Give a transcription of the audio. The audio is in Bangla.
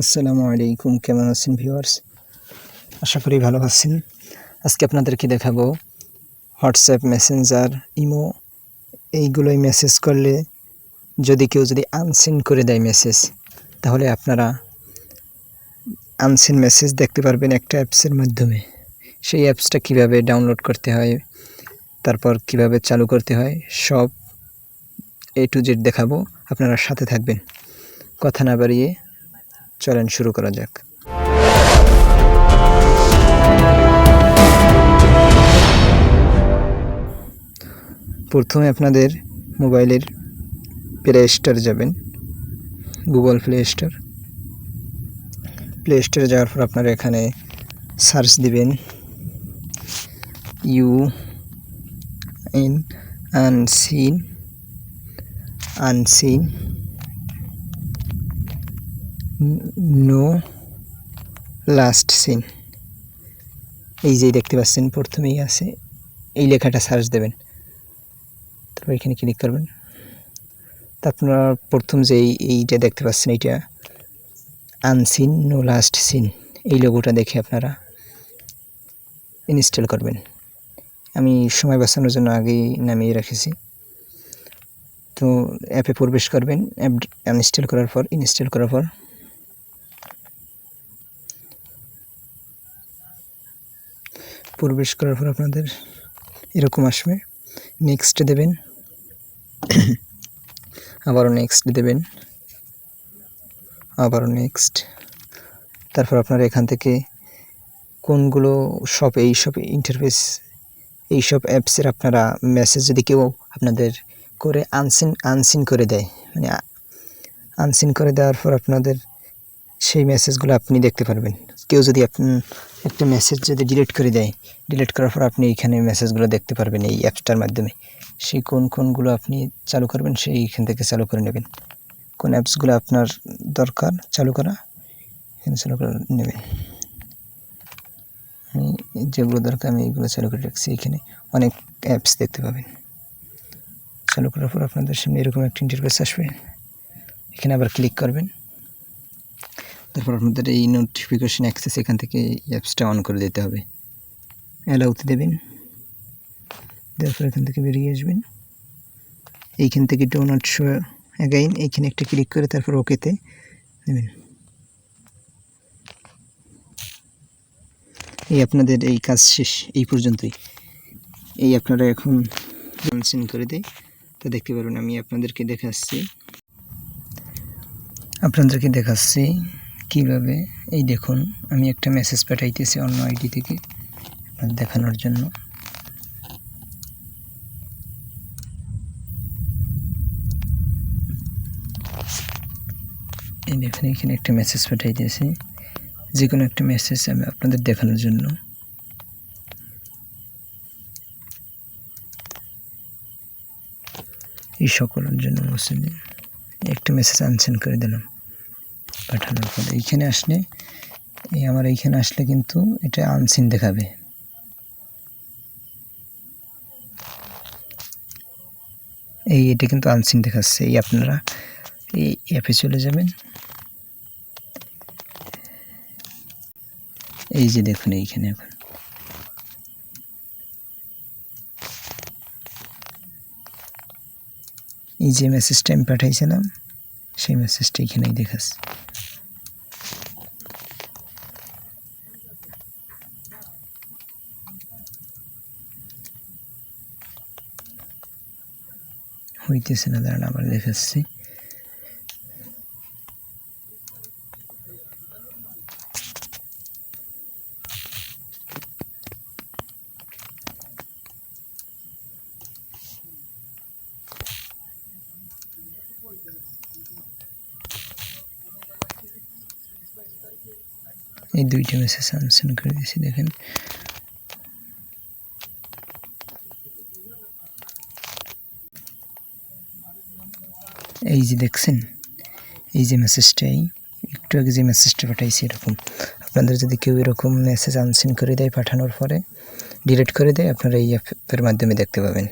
আসসালামু আলাইকুম, কেমন আছেন ভিউয়ার্স? আশা করি ভালো আছেন। আজকে আপনাদেরকে দেখাবো হোয়াটসঅ্যাপ, মেসেঞ্জার, ইমো এইগুলোই মেসেজ করলে কেউ যদি আনসিন করে দেয় মেসেজ, তাহলে আপনারা আনসিন মেসেজ দেখতে পারবেন একটা অ্যাপসের মাধ্যমে। সেই অ্যাপসটা কিভাবে ডাউনলোড করতে হয়, তারপর কিভাবে চালু করতে হয়, সব A to Z দেখাবো। আপনারা সাথে থাকবেন। কথা না বাড়িয়ে চলেন শুরু করা যাক। প্রথমে আপনাদের মোবাইলের প্লে স্টোর যাবেন, গুগল প্লে স্টোরে যাওয়ার পর আপনারা এখানে সার্চ দিবেন আনসিন নো লাস্ট সিন। এই যে দেখতে পাচ্ছেন প্রথমেই আছে, এই লেখাটা সার্চ দেবেন, তারপর এখানে ক্লিক করবেন। তো আপনারা প্রথম যে এইটা দেখতে পাচ্ছেন, এইটা আনসিন নো লাস্ট সিন, এই লোগোটা দেখে আপনারা ইনস্টল করবেন। আমি সময় বাঁচানোর জন্য আগেই নামিয়ে রেখেছি। তো অ্যাপে প্রবেশ করবেন। অ্যাপ ইনস্টল করার পর আপনাদের এরকম আসবে। নেক্সট দেবেন, আবারও নেক্সট দেবেন, আবারও নেক্সট। তারপর আপনারা এখান থেকে কোনগুলো এইসব ইন্টারফেস, এইসব অ্যাপসের আপনারা মেসেজ যদি কেউ আপনাদের করে আনসিন করে দেয়, মানে আনসিন করে দেওয়ার পর আপনাদের সেই মেসেজগুলো আপনি দেখতে পারবেন। কেউ যদি একটা মেসেজ যদি ডিলিট করে দেয়, ডিলিট করার পর আপনি এইখানে মেসেজগুলো দেখতে পারবেন এই অ্যাপসটার মাধ্যমে। সেই কোনগুলো আপনি চালু করবেন সেইখান থেকে চালু করে নেবেন। কোন অ্যাপসগুলো আপনার দরকার চালু করা, এখানে চালু করে নেবেন। আমি যেগুলো দরকার আমি এইগুলো চালু করে রাখছি। এখানে অনেক অ্যাপস দেখতে পাবেন। চালু করার পর আপনাদের সামনে এরকম একটা ইন্টারফেস আসবে। এখানে আবার ক্লিক করবেন। তারপর আপনাদের এই নোটিফিকেশন অ্যাক্সেস এখান থেকে অ্যাপসটা অন করে দিতে হবে। অ্যালাউতে দেবেন, তারপর এখান থেকে বেরিয়ে আসবেন। এইখান থেকে ডু নট শো অ্যাগাইন, এইখানে একটা ক্লিক করে তারপর ওকেতে দেবেন। এই আপনাদের এই কাজ শেষ, এই পর্যন্তই। এই আপনারা এখন আনসিন করে দেয়, তো দেখতে পারবেন। আমি আপনাদেরকে দেখাচ্ছি কিভাবে। এই দেখুন, আমি একটা মেসেজ পাঠাইতেছি অন্য আইডি থেকে দেখানোর জন্য। এই দেখুন, এখানে একটা মেসেজ পাঠাইতেছি, যে কোনো একটা মেসেজ আমি আপনাদের দেখানোর জন্য। এই সকলের জন্য মুসলিম একটা মেসেজ আনসেন্ড করে দিলাম পাঠানোর পরে। এইখানে আসলে এইখানে আসলে কিন্তু এটা আনসিন দেখাবে। এটা কিন্তু আনসিন দেখাচ্ছে। আপনারা এই অ্যাপে চলে যাবেন। এই যে দেখুন, এইখানে এখন এই যে মেসেজটা আমি পাঠাইছিলাম, সেই মেসেজটা এখানেই দেখাচ্ছে। হইতেছে না, দাঁড়ান আবার দেখাচ্ছি। এই দুইটা মেসেজ আনসেন্ড করে দিয়েছি, দেখেন। এই যে দেখছেন, এই যে মেসেজটাই একটু আগে যে মেসেজটা পাঠাইছি, এরকম আপনাদের যদি কেউ এরকম মেসেজ আনসেন্ড করে দেয়, পাঠানোর পরে ডিলিট করে দেয়, আপনারা এই অ্যাপের মাধ্যমে দেখতে পাবেন।